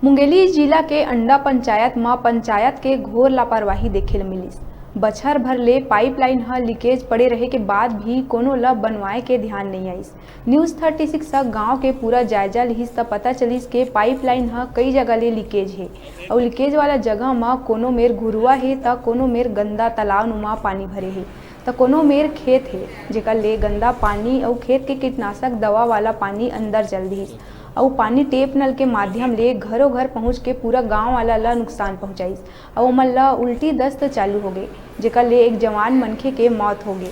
मुंगेली जिला के अंडा पंचायत में पंचायत के घोर लापरवाही देखे मिलिस। बछर भर ले पाइपलाइन ह लीकेज पड़े रहे के बाद भी कोनो ल बनवाए के ध्यान नहीं आइस। न्यूज़ 36 गांव के पूरा जायजा लिहिस त पता चलिस के पाइपलाइन ह कई जगह ले लीकेज है और लीकेज वाला जगह में कोनो मेर घुरुआ है त कोनो मेर गंदा तालाब नुमा पानी भरे है त कोनो मेर खेत है जेकर ले गंदा पानी और खेत के कीटनाशक दवा वाला पानी अंदर चल दिस और पानी टेप नल के माध्यम ले घरों घर पहुँच के पूरा गांव वाला ला नुकसान पहुँचाइस और ओमन ला उल्टी दस्त चालू हो गए जेकर ले एक जवान मनखे के मौत हो गए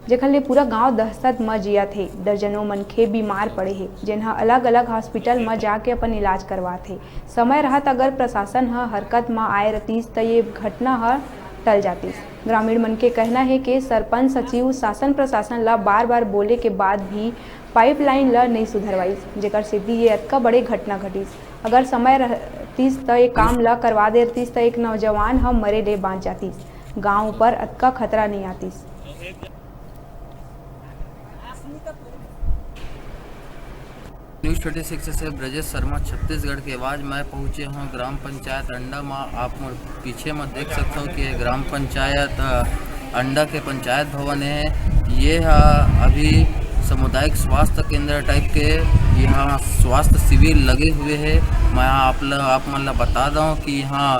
जेकर ले पूरा गांव दहशत में जिया थे। दर्जनों मनखे बीमार पड़े हैं जिन्हें अलग अलग हॉस्पिटल में जाके अपन इलाज करवाते। समय रहत अगर प्रशासन हरकत में आए रतीस त ये घटना टल जाती। ग्रामीण मन के कहना है कि सरपंच सचिव शासन प्रशासन ला बार बार बोले के बाद भी पाइपलाइन ला नहीं सुधरवाइस जेकर सेती ये अतका बड़े घटना घटिस। अगर समय रहतीस त ये काम ला करवा देतीस त एक नौजवान हम मरे ले बाँच जातीस। गांव पर अतका खतरा नहीं आतीस। न्यूज़ 36 से ब्रजेश शर्मा छत्तीसगढ़ के आवाज़ में पहुँचे हूँ ग्राम पंचायत अंडा में। आप पीछे में देख सकते हो कि ग्राम पंचायत अंडा के पंचायत भवन है। ये अभी सामुदायिक स्वास्थ्य केंद्र टाइप के यहाँ स्वास्थ्य शिविर लगे हुए हैं। मैं आप मतलब बता दूँ कि यहाँ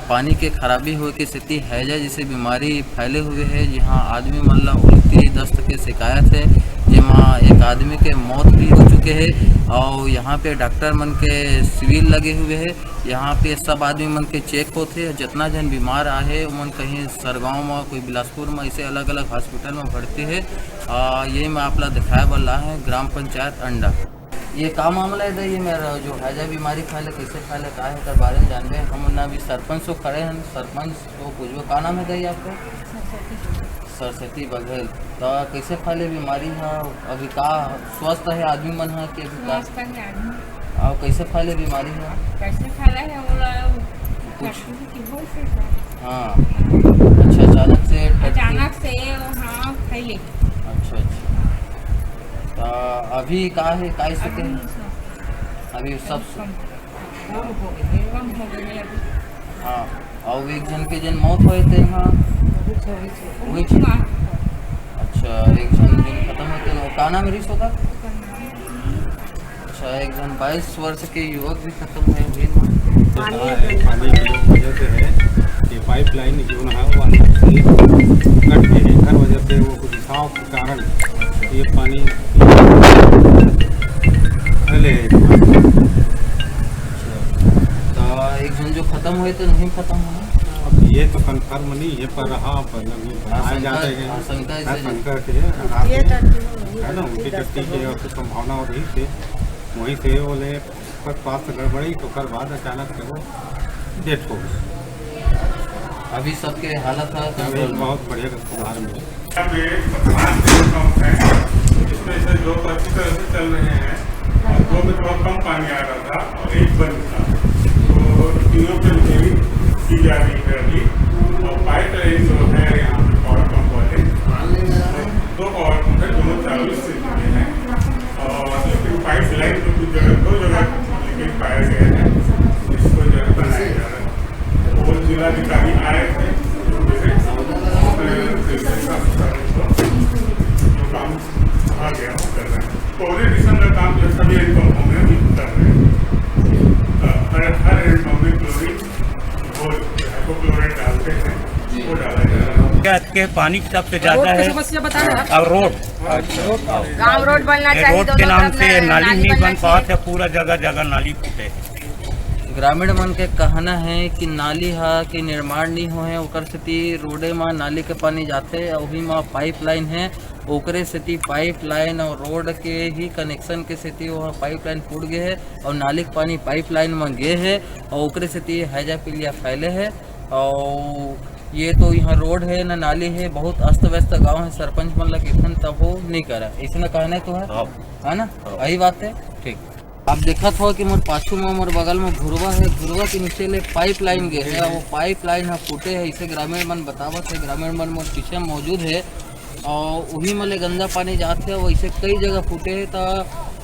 पानी के खराबी हो की स्थिति है जिससे बीमारी फैले हुए है। यहाँ आदमी मतलब उल्टी दस्त के शिकायत है जहाँ एक आदमी के मौत भी हो चुके हैं और यहाँ पे डॉक्टर मन के शिविर लगे हुए हैं। यहाँ पे सब आदमी मन के चेक होते हैं। जितना जन बीमार आए उमन कहीं सरगांव में कोई बिलासपुर में ऐसे अलग अलग हॉस्पिटल में भर्ती है। ये मैं आप दिखाए वाला है ग्राम पंचायत अंडा। ये का मामला है ये मेरा जो हैजा बीमारी फैले कैसे फैले का है कर बारे में जानबे। हम ना भी सरपंच तो खड़े हैं, सरपंच तो पूछो का नाम है गई आपका? सरस्वती बघेल। तो कैसे फैले बीमारी है अभी का स्वस्थ है आदमी मन है कि और कैसे फैले बीमारी है? कैसे फैला है कुछ हाँ अच्छा अचानक से हाँ फैले। अच्छा तो अभी का है का स्थिति है अभी सब कम हो गए अभी। हाँ और एक जन के जन मौत हुए थे यहाँ। अच्छा एक जन खत्म होते हैं का नाम रिस होगा? अच्छा एक जन 22 वर्ष के युवक भी खत्म हुए पानी की वजह से है कि पाइपलाइन जो है वो अंदर से कट गई है। हर वजह से वो रिसाव के कारण ये पानी फैले। तो एक जन जो खत्म हुए थे नहीं खत्म हुआ अब ये तो कंफर्म नहीं है पर हाँ पर आए जाते हैं शंकर के है ना उनकी टट्टी की और संभावना हो रही थी वहीं से बोले पर स्वास्थ्य गड़बड़ी तो कर बाद अचानक से वो डेथ हो गई। अभी सबके हालत है बहुत बढ़िया सुधार में इसमें से दो अच्छी तरह से चल रहे हैं और दो में थोड़ा कम पानी आ रहा था और एक बंद था तो तीनों पे रिपेयरिंग की जा रही है अभी। और पाइप लाइन जो है यहाँ पे पावर पंप वाले दो पावर पंप है दोनों चालू से जुड़े हैं और लेकिन पाइप लाइन तो कुछ जगह दो जगह लेकिन पाया गया है इसको जो है बनाया जा रहा है। वो जिलाधिकारी आए थे जो काम आ गया वो कर रहे हैं। कोऑर्डिनेशन का काम जो सभी हैंडपम्पों में भी कर रहे हैं। हर हैंडपम्प में क्लोरीन और हाइपोक्लोराइड डालते हैं वो डाला जा रहा है। के पानी सबसे ज्यादा है और रोड गांव रोड बनना चाहिए। रोड के नाम से नाली नहीं बन पाता है। पूरा जगह जगह नाली फूटे। ग्रामीण मन के कहना है कि नाली के निर्माण नहीं हुए ओकर सेती रोडे में नाली के पानी जाते वही में पाइपलाइन है ओकरे सेती पाइपलाइन और रोड के ही कनेक्शन के सेती वो पाइपलाइन फूट गए है और नाली के पानी पाइपलाइन में गए है और ओकरे सेती हैजा पीलिया फैले है। और ये तो यहाँ रोड है ना नाली है बहुत अस्त व्यस्त गाँव है। सरपंच मन लगे तब वो नहीं करा इसने कहना तो है ना यही बात है। ठीक आप देखत हो कि मोर पाछू में मोर बगल में घुरवा है घुरवा के नीचे ले पाइपलाइन गए है वो पाइपलाइन फूटे है। इसे ग्रामीण मन बतावत है ग्रामीण मन मोर पीछे मौजूद है और वही में गंदा पानी जाते है वैसे कई जगह फूटे है। तो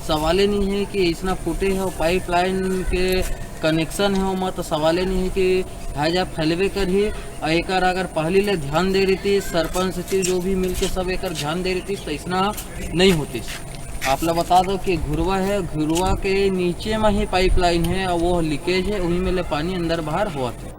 सवाल ही नहीं है कि इतना फूटे है और पाइपलाइन के कनेक्शन है ओमा तो सवाल नहीं है कि हैजा फैलवे कर ही एक अगर पहले ले ध्यान दे रही थी सरपंच सचिव जो भी मिलके सब एक ध्यान दे रही थी तो इतना नहीं होती। आप लोग बता दो कि घुरवा है, घुरवा के नीचे में ही पाइपलाइन है और वो लीकेज है, वहीं में ले पानी अंदर बाहर हुआ था।